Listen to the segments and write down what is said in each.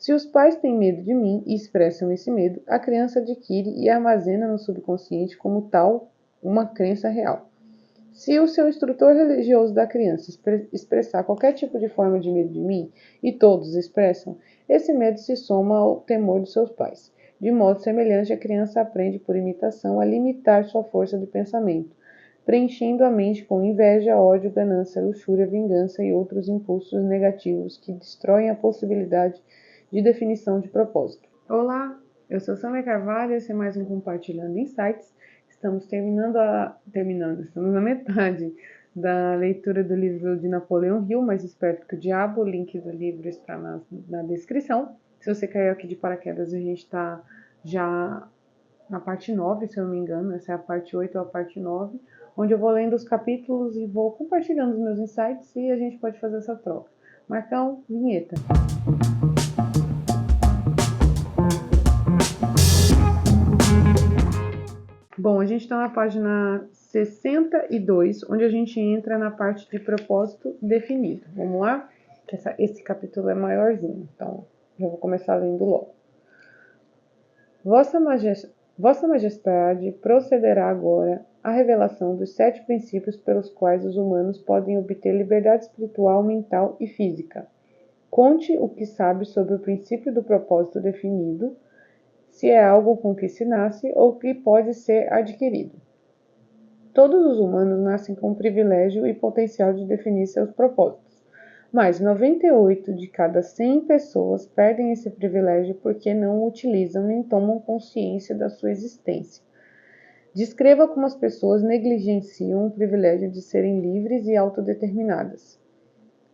Se os pais têm medo de mim e expressam esse medo, a criança adquire e armazena no subconsciente como tal uma crença real. Se o seu instrutor religioso da criança expressar qualquer tipo de forma de medo de mim, e todos expressam, esse medo se soma ao temor dos seus pais. De modo semelhante, a criança aprende por imitação a limitar sua força de pensamento, preenchendo a mente com inveja, ódio, ganância, luxúria, vingança e outros impulsos negativos que destroem a possibilidade de definição de propósito. Olá, eu sou Sandra Carvalho e esse é mais um Compartilhando Insights. Estamos estamos na metade da leitura do livro de Napoleão Hill, Mais Esperto que o Diabo. O link do livro está na descrição. Se você caiu aqui de paraquedas, a gente está já na parte 9, se eu não me engano. Essa é a parte 8 ou a parte 9, onde eu vou lendo os capítulos e vou compartilhando os meus insights e a gente pode fazer essa troca. Marcão, vinheta. Bom, a gente está na página 62, onde a gente entra na parte de propósito definido. Vamos lá? Esse capítulo é maiorzinho, então já vou começar lendo logo. Vossa Majestade procederá agora à revelação dos 7 princípios pelos quais os humanos podem obter liberdade espiritual, mental e física. Conte o que sabe sobre o princípio do propósito definido, se é algo com que se nasce ou que pode ser adquirido. Todos os humanos nascem com o privilégio e potencial de definir seus propósitos, mas 98 de cada 100 pessoas perdem esse privilégio porque não o utilizam nem tomam consciência da sua existência. Descreva como as pessoas negligenciam o privilégio de serem livres e autodeterminadas.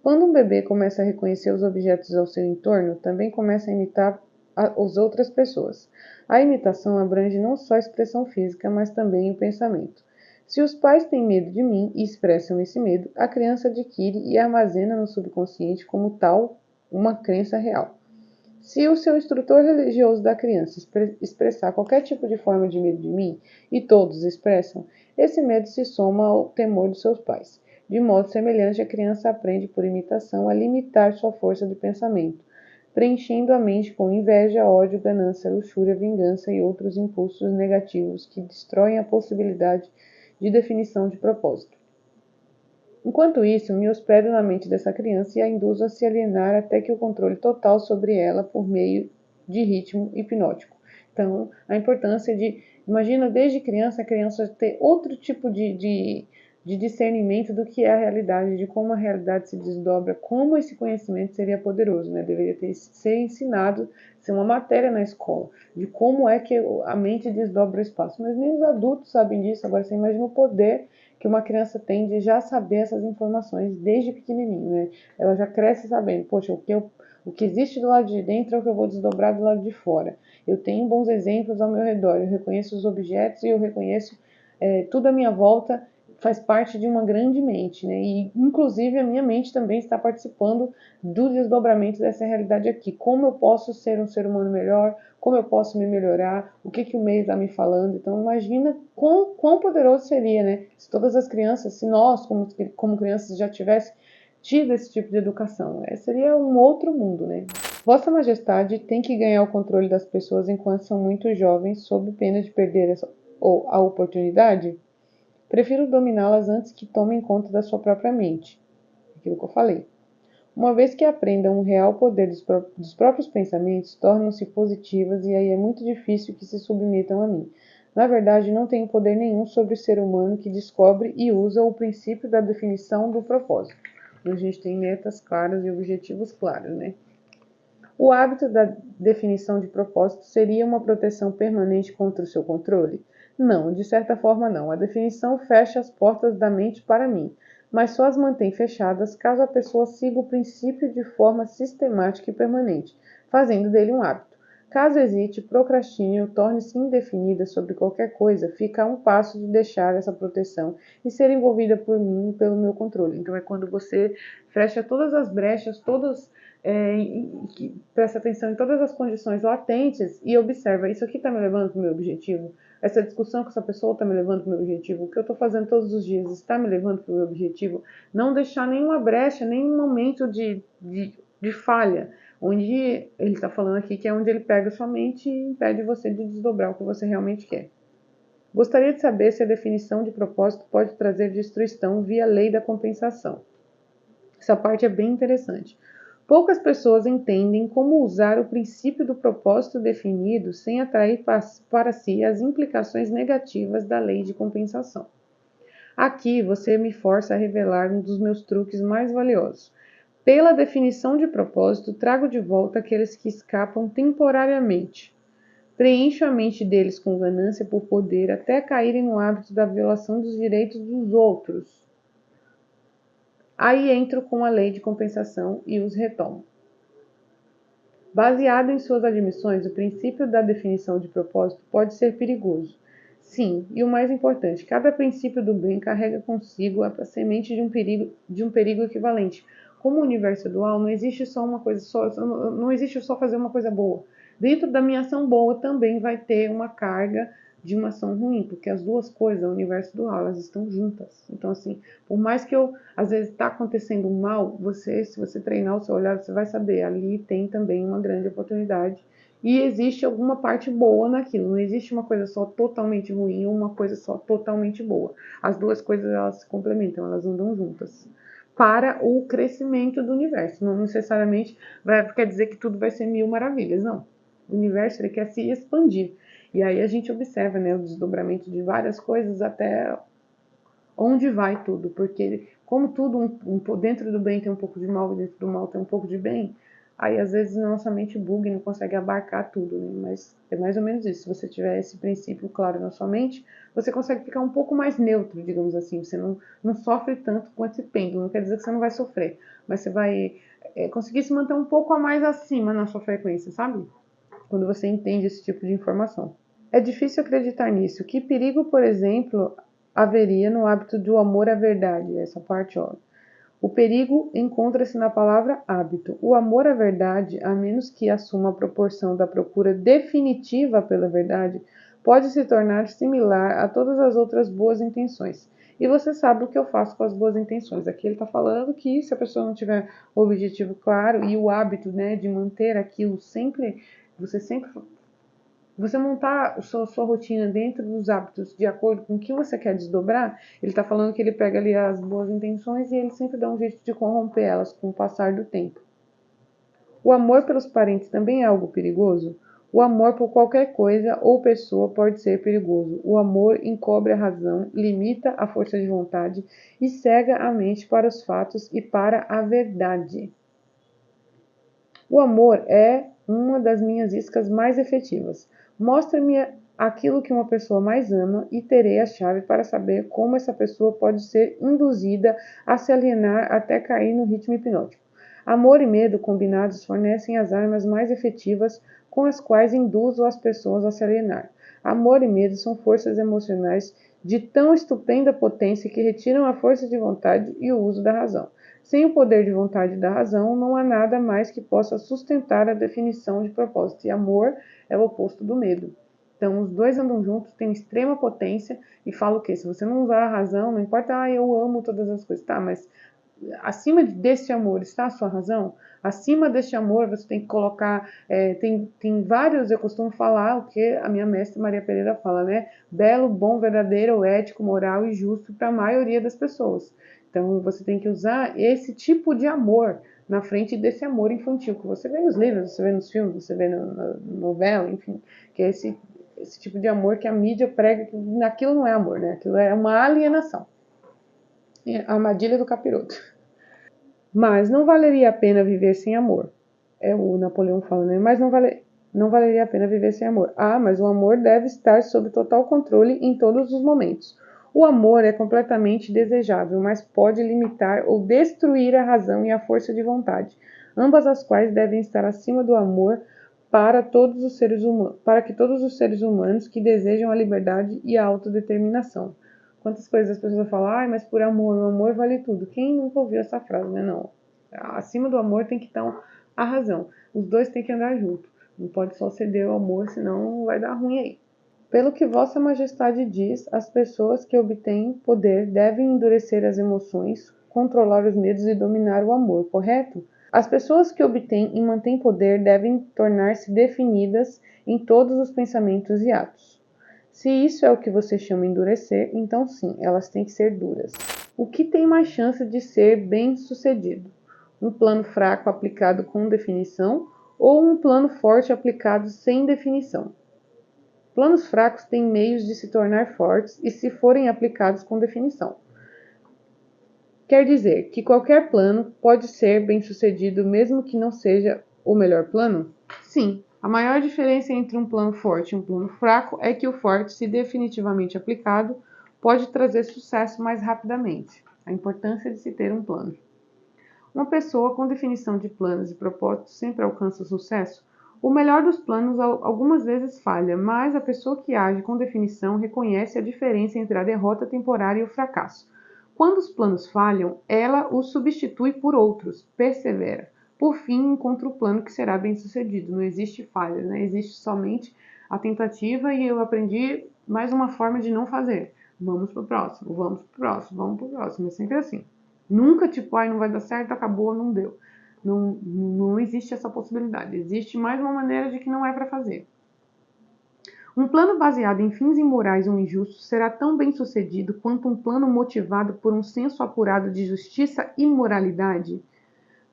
Quando um bebê começa a reconhecer os objetos ao seu entorno, também começa a imitar as outras pessoas. A imitação abrange não só a expressão física, mas também o pensamento. Se os pais têm medo de mim e expressam esse medo, a criança adquire e armazena no subconsciente como tal uma crença real. Se o seu instrutor religioso da criança expressar qualquer tipo de forma de medo de mim, e todos expressam, esse medo se soma ao temor dos seus pais. De modo semelhante, a criança aprende por imitação a limitar sua força de pensamento, preenchendo a mente com inveja, ódio, ganância, luxúria, vingança e outros impulsos negativos que destroem a possibilidade de definição de propósito. Enquanto isso, me hospedo na mente dessa criança e a induzo a se alienar até que o controle total sobre ela por meio de ritmo hipnótico. Então, a importância imagina desde criança, a criança ter outro tipo de discernimento do que é a realidade, de como a realidade se desdobra, como esse conhecimento seria poderoso, né? Deveria ser ensinado, ser uma matéria na escola, de como é que a mente desdobra o espaço. Mas nem os adultos sabem disso. Agora você imagina o poder que uma criança tem de já saber essas informações desde pequenininho, né? Ela já cresce sabendo, poxa, o que existe do lado de dentro é o que eu vou desdobrar do lado de fora. Eu tenho bons exemplos ao meu redor, eu reconheço os objetos e eu reconheço tudo à minha volta faz parte de uma grande mente, né? E inclusive a minha mente também está participando do desdobramento dessa realidade aqui. Como eu posso ser um ser humano melhor? Como eu posso me melhorar? O que o meio está me falando? Então imagina quão poderoso seria, né? Se todas as crianças, se nós como crianças já tivéssemos tido esse tipo de educação, seria um outro mundo, né? Vossa Majestade tem que ganhar o controle das pessoas enquanto são muito jovens, sob pena de perder a oportunidade? Prefiro dominá-las antes que tomem conta da sua própria mente. Aquilo que eu falei. Uma vez que aprendam o real poder dos próprios pensamentos, tornam-se positivas e aí é muito difícil que se submetam a mim. Na verdade, não tenho poder nenhum sobre o ser humano que descobre e usa o princípio da definição do propósito. A gente tem metas claras e objetivos claros, né? O hábito da definição de propósito seria uma proteção permanente contra o seu controle? Não, de certa forma não. A definição fecha as portas da mente para mim, mas só as mantém fechadas caso a pessoa siga o princípio de forma sistemática e permanente, fazendo dele um hábito. Caso hesite, procrastine ou torne-se indefinida sobre qualquer coisa, fica a um passo de deixar essa proteção e ser envolvida por mim e pelo meu controle. Então é quando você fecha todas as brechas, presta atenção em todas as condições latentes e observa, isso aqui está me levando para o meu objetivo? Essa discussão com essa pessoa está me levando para o meu objetivo? O que eu estou fazendo todos os dias está me levando para o meu objetivo? Não deixar nenhuma brecha, nenhum momento de falha. onde ele está falando aqui que é onde ele pega sua mente e impede você de desdobrar o que você realmente quer. Gostaria de saber se a definição de propósito pode trazer destruição via lei da compensação. Essa parte é bem interessante. Poucas pessoas entendem como usar o princípio do propósito definido sem atrair para si as implicações negativas da lei de compensação. Aqui você me força a revelar um dos meus truques mais valiosos. Pela definição de propósito, trago de volta aqueles que escapam temporariamente. Preencho a mente deles com ganância por poder até caírem no hábito da violação dos direitos dos outros. Aí entro com a lei de compensação e os retomo. Baseado em suas admissões, o princípio da definição de propósito pode ser perigoso. Sim, e o mais importante, cada princípio do bem carrega consigo a semente de um perigo equivalente. Como o universo é dual, não existe só uma coisa só, não existe só fazer uma coisa boa. Dentro da minha ação boa também vai ter uma carga de uma ação ruim, porque as duas coisas, o universo dual, elas estão juntas. Então, assim, por mais que às vezes está acontecendo um mal, se você treinar o seu olhar, você vai saber, ali tem também uma grande oportunidade. E existe alguma parte boa naquilo, não existe uma coisa só totalmente ruim ou uma coisa só totalmente boa. As duas coisas, elas se complementam, elas andam juntas. Para o crescimento do universo. Não necessariamente quer dizer que tudo vai ser mil maravilhas, não. O universo ele quer se expandir. E aí a gente observa, né, o desdobramento de várias coisas até onde vai tudo. Porque como tudo dentro do bem tem um pouco de mal e dentro do mal tem um pouco de bem, aí às vezes nossa mente buga e não consegue abarcar tudo, né? Mas é mais ou menos isso. Se você tiver esse princípio claro na sua mente, você consegue ficar um pouco mais neutro, digamos assim. Você não sofre tanto com esse pêndulo. Não quer dizer que você não vai sofrer, mas você vai conseguir se manter um pouco a mais acima na sua frequência, sabe? Quando você entende esse tipo de informação. É difícil acreditar nisso. Que perigo, por exemplo, haveria no hábito do amor à verdade? Essa parte, ó. O perigo encontra-se na palavra hábito. O amor à verdade, a menos que assuma a proporção da procura definitiva pela verdade, pode se tornar similar a todas as outras boas intenções. E você sabe o que eu faço com as boas intenções. Aqui ele está falando que se a pessoa não tiver o objetivo claro e o hábito, né, de manter aquilo sempre, você montar a sua rotina dentro dos hábitos de acordo com o que você quer desdobrar, ele está falando que ele pega ali as boas intenções e ele sempre dá um jeito de corromper elas com o passar do tempo. O amor pelos parentes também é algo perigoso? O amor por qualquer coisa ou pessoa pode ser perigoso. O amor encobre a razão, limita a força de vontade e cega a mente para os fatos e para a verdade. O amor é uma das minhas iscas mais efetivas. Mostre-me aquilo que uma pessoa mais ama e terei a chave para saber como essa pessoa pode ser induzida a se alienar até cair no ritmo hipnótico. Amor e medo combinados fornecem as armas mais efetivas com as quais induzo as pessoas a se alienar. Amor e medo são forças emocionais de tão estupenda potência que retiram a força de vontade e o uso da razão. Sem o poder de vontade da razão, não há nada mais que possa sustentar a definição de propósito. E amor é o oposto do medo. Então, os dois andam juntos, têm extrema potência e fala o quê? Se você não usar a razão, não importa, eu amo todas as coisas. Tá, mas acima desse amor está a sua razão? Acima deste amor, você tem que colocar, tem vários, eu costumo falar o que a minha mestra Maria Pereira fala, né? Belo, bom, verdadeiro, ético, moral e justo para a maioria das pessoas. Então, você tem que usar esse tipo de amor na frente desse amor infantil que você vê nos livros, você vê nos filmes, você vê na novela, enfim, que é esse tipo de amor que a mídia prega, que aquilo não é amor, né? Aquilo é uma alienação. A armadilha do capiroto. Mas não valeria a pena viver sem amor. É o Napoleão fala, né? Mas não valeria a pena viver sem amor. Ah, mas o amor deve estar sob total controle em todos os momentos. O amor é completamente desejável, mas pode limitar ou destruir a razão e a força de vontade, ambas as quais devem estar acima do amor para que todos os seres humanos que desejam a liberdade e a autodeterminação. Quantas coisas as pessoas falam, mas por amor, o amor vale tudo. Quem nunca ouviu essa frase, né? Não. Acima do amor tem que estar a razão. Os dois têm que andar junto. Não pode só ceder o amor, senão vai dar ruim aí. Pelo que Vossa Majestade diz, as pessoas que obtêm poder devem endurecer as emoções, controlar os medos e dominar o amor, correto? As pessoas que obtêm e mantêm poder devem tornar-se definidas em todos os pensamentos e atos. Se isso é o que você chama endurecer, então sim, elas têm que ser duras. O que tem mais chance de ser bem-sucedido? Um plano fraco aplicado com definição ou um plano forte aplicado sem definição? Planos fracos têm meios de se tornar fortes e se forem aplicados com definição. Quer dizer que qualquer plano pode ser bem-sucedido mesmo que não seja o melhor plano? Sim. A maior diferença entre um plano forte e um plano fraco é que o forte, se definitivamente aplicado, pode trazer sucesso mais rapidamente. A importância de se ter um plano. Uma pessoa com definição de planos e propósitos sempre alcança o sucesso? O melhor dos planos algumas vezes falha, mas a pessoa que age com definição reconhece a diferença entre a derrota temporária e o fracasso. Quando os planos falham, ela os substitui por outros, persevera. Por fim, encontra o plano que será bem sucedido. Não existe falha, né? Existe somente a tentativa e eu aprendi mais uma forma de não fazer. Vamos pro próximo, vamos pro próximo, vamos pro próximo. É sempre assim. Nunca tipo, não vai dar certo, acabou, não deu. Não existe essa possibilidade. Existe mais uma maneira de que não é para fazer. Um plano baseado em fins imorais ou injustos será tão bem sucedido quanto um plano motivado por um senso apurado de justiça e moralidade.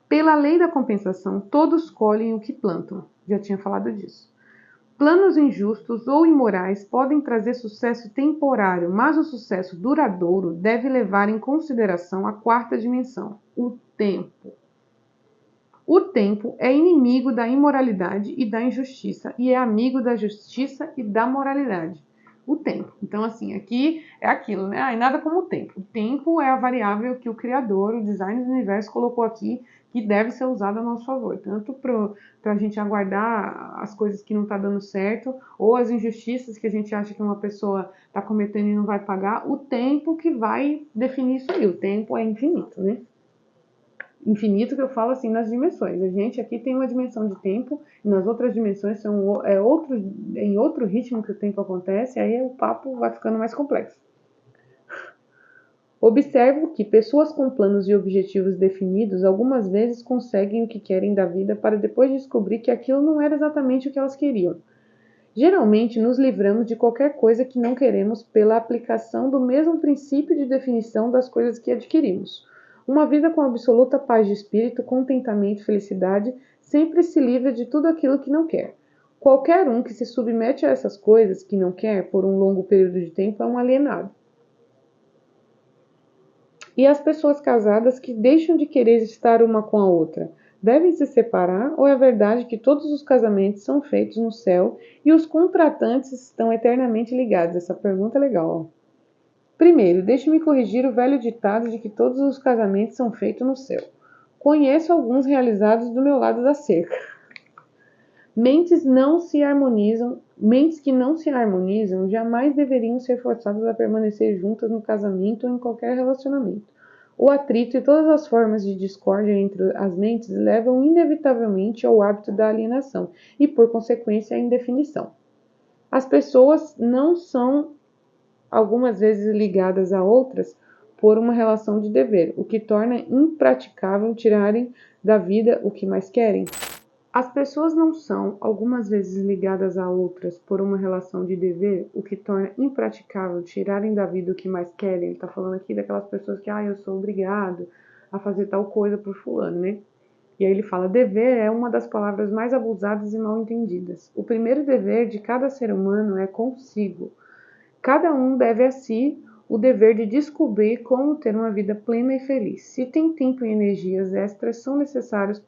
Pela lei da compensação, todos colhem o que plantam. Já tinha falado disso. Planos injustos ou imorais podem trazer sucesso temporário, mas o sucesso duradouro deve levar em consideração a quarta dimensão, o tempo. O tempo é inimigo da imoralidade e da injustiça e é amigo da justiça e da moralidade. O tempo. Então, assim, aqui é aquilo, né? Nada como o tempo. O tempo é a variável que o Criador, o design do universo, colocou aqui que deve ser usada a nosso favor. Tanto para a gente aguardar as coisas que não estão dando certo ou as injustiças que a gente acha que uma pessoa está cometendo e não vai pagar. O tempo que vai definir isso aí. O tempo é infinito, né? Infinito que eu falo assim nas dimensões. A gente aqui tem uma dimensão de tempo, e nas outras dimensões em outro ritmo que o tempo acontece, aí o papo vai ficando mais complexo. Observo que pessoas com planos e objetivos definidos algumas vezes conseguem o que querem da vida para depois descobrir que aquilo não era exatamente o que elas queriam. Geralmente nos livramos de qualquer coisa que não queremos pela aplicação do mesmo princípio de definição das coisas que adquirimos. Uma vida com absoluta paz de espírito, contentamento e felicidade sempre se livra de tudo aquilo que não quer. Qualquer um que se submete a essas coisas que não quer por um longo período de tempo é um alienado. E as pessoas casadas que deixam de querer estar uma com a outra devem se separar ou é verdade que todos os casamentos são feitos no céu e os contratantes estão eternamente ligados? Essa pergunta é legal. Ó. Primeiro, deixe-me corrigir o velho ditado de que todos os casamentos são feitos no céu. Conheço alguns realizados do meu lado da cerca. Mentes que não se harmonizam jamais deveriam ser forçadas a permanecer juntas no casamento ou em qualquer relacionamento. O atrito e todas as formas de discórdia entre as mentes levam inevitavelmente ao hábito da alienação e, por consequência, à indefinição. As pessoas não são algumas vezes ligadas a outras por uma relação de dever, o que torna impraticável tirarem da vida o que mais querem. As pessoas não são algumas vezes ligadas a outras por uma relação de dever, o que torna impraticável tirarem da vida o que mais querem. Ele está falando aqui daquelas pessoas que, eu sou obrigado a fazer tal coisa por fulano, né? E aí ele fala, dever é uma das palavras mais abusadas e mal entendidas. O primeiro dever de cada ser humano é consigo. Cada um deve a si o dever de descobrir como ter uma vida plena e feliz. Se tem tempo e energias extras são necessários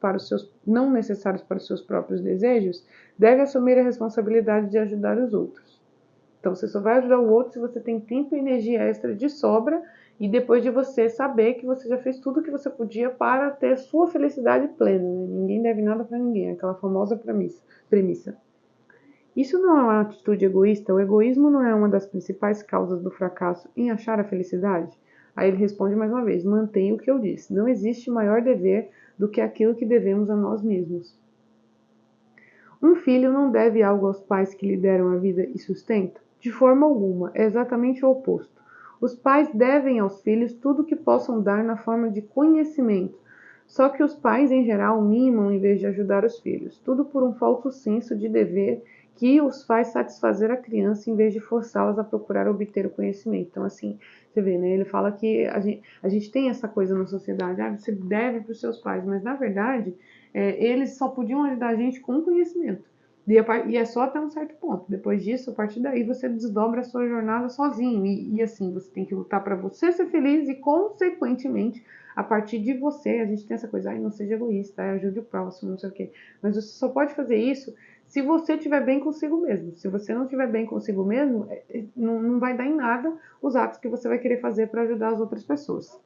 não necessários para os seus próprios desejos, deve assumir a responsabilidade de ajudar os outros. Então, você só vai ajudar o outro se você tem tempo e energia extra de sobra e depois de você saber que você já fez tudo o que você podia para ter sua felicidade plena. Né? Ninguém deve nada para ninguém, aquela famosa premissa. Isso não é uma atitude egoísta? O egoísmo não é uma das principais causas do fracasso em achar a felicidade? Aí ele responde mais uma vez, mantenha o que eu disse. Não existe maior dever do que aquilo que devemos a nós mesmos. Um filho não deve algo aos pais que lhe deram a vida e sustento? De forma alguma, é exatamente o oposto. Os pais devem aos filhos tudo o que possam dar na forma de conhecimento, Só que os pais, em geral, mimam em vez de ajudar os filhos. Tudo por um falso senso de dever que os faz satisfazer a criança em vez de forçá-las a procurar obter o conhecimento. Então, assim, você vê, né? Ele fala que a gente tem essa coisa na sociedade, você deve para os seus pais, mas na verdade, eles só podiam ajudar a gente com conhecimento. E é só até um certo ponto. Depois disso, a partir daí, você desdobra a sua jornada sozinho. E assim, você tem que lutar para você ser feliz e, consequentemente, a partir de você, a gente tem essa coisa, não seja egoísta, ajude o próximo, não sei o quê. Mas você só pode fazer isso se você estiver bem consigo mesmo. Se você não estiver bem consigo mesmo, não vai dar em nada os atos que você vai querer fazer para ajudar as outras pessoas.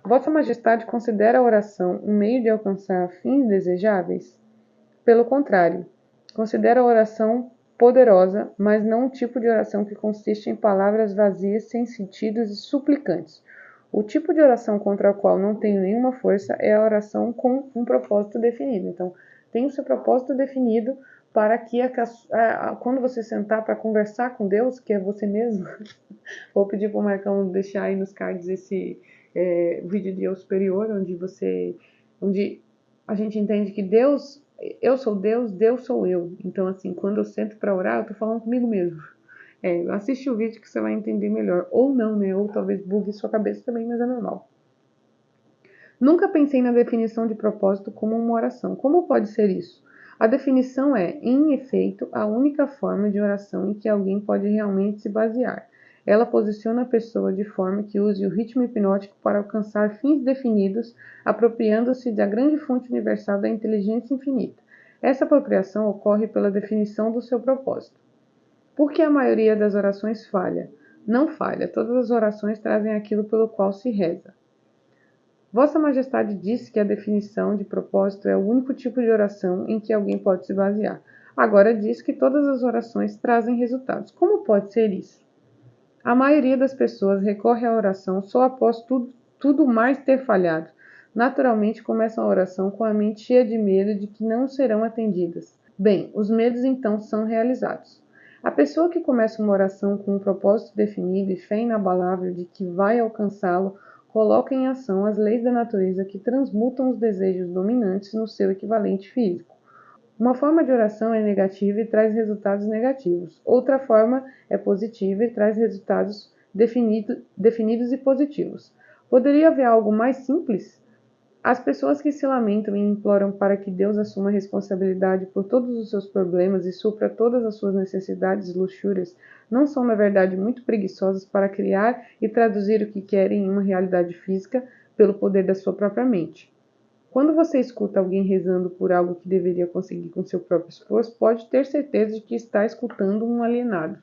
Vossa Majestade considera a oração um meio de alcançar fins desejáveis? Pelo contrário, considera a oração poderosa, mas não um tipo de oração que consiste em palavras vazias, sem sentidos e suplicantes. O tipo de oração contra a qual não tenho nenhuma força é a oração com um propósito definido. Então, tem o seu propósito definido para que quando você sentar para conversar com Deus, que é você mesmo, vou pedir para o Marcão deixar aí nos cards esse vídeo de eu superior, onde a gente entende que Deus, eu sou Deus, Deus sou eu. Então, assim, quando eu sento para orar, eu tô falando comigo mesmo. Assiste o vídeo que você vai entender melhor. Ou não, né? Ou talvez bugue sua cabeça também, mas é normal. Nunca pensei na definição de propósito como uma oração. Como pode ser isso? A definição é, em efeito, a única forma de oração em que alguém pode realmente se basear. Ela posiciona a pessoa de forma que use o ritmo hipnótico para alcançar fins definidos, apropriando-se da grande fonte universal da inteligência infinita. Essa apropriação ocorre pela definição do seu propósito. Por que a maioria das orações falha? Não falha, todas as orações trazem aquilo pelo qual se reza. Vossa Majestade disse que a definição de propósito é o único tipo de oração em que alguém pode se basear. Agora diz que todas as orações trazem resultados. Como pode ser isso? A maioria das pessoas recorre à oração só após tudo mais ter falhado. Naturalmente, começam a oração com a mente cheia de medo de que não serão atendidas. Bem, os medos então são realizados. A pessoa que começa uma oração com um propósito definido e fé inabalável de que vai alcançá-lo, coloca em ação as leis da natureza que transmutam os desejos dominantes no seu equivalente físico. Uma forma de oração é negativa e traz resultados negativos. Outra forma é positiva e traz resultados definidos e positivos. Poderia haver algo mais simples? As pessoas que se lamentam e imploram para que Deus assuma a responsabilidade por todos os seus problemas e supra todas as suas necessidades e luxúrias, não são, na verdade, muito preguiçosas para criar e traduzir o que querem em uma realidade física pelo poder da sua própria mente. Quando você escuta alguém rezando por algo que deveria conseguir com seu próprio esforço, pode ter certeza de que está escutando um alienado.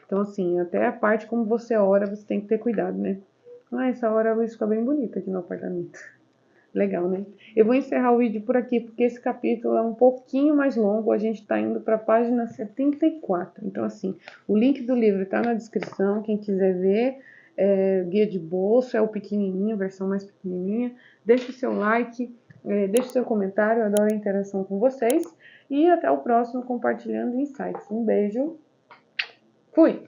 Então, assim, até a parte como você ora, você tem que ter cuidado, né? Essa hora a luz fica bem bonita aqui no apartamento. Legal, né? Eu vou encerrar o vídeo por aqui, porque esse capítulo é um pouquinho mais longo. A gente está indo para a página 74. Então, assim, o link do livro está na descrição. Quem quiser ver, guia de bolso, é o pequenininho, a versão mais pequenininha. Deixe o seu like, deixe o seu comentário. Eu adoro a interação com vocês. E até o próximo Compartilhando Insights. Um beijo. Fui!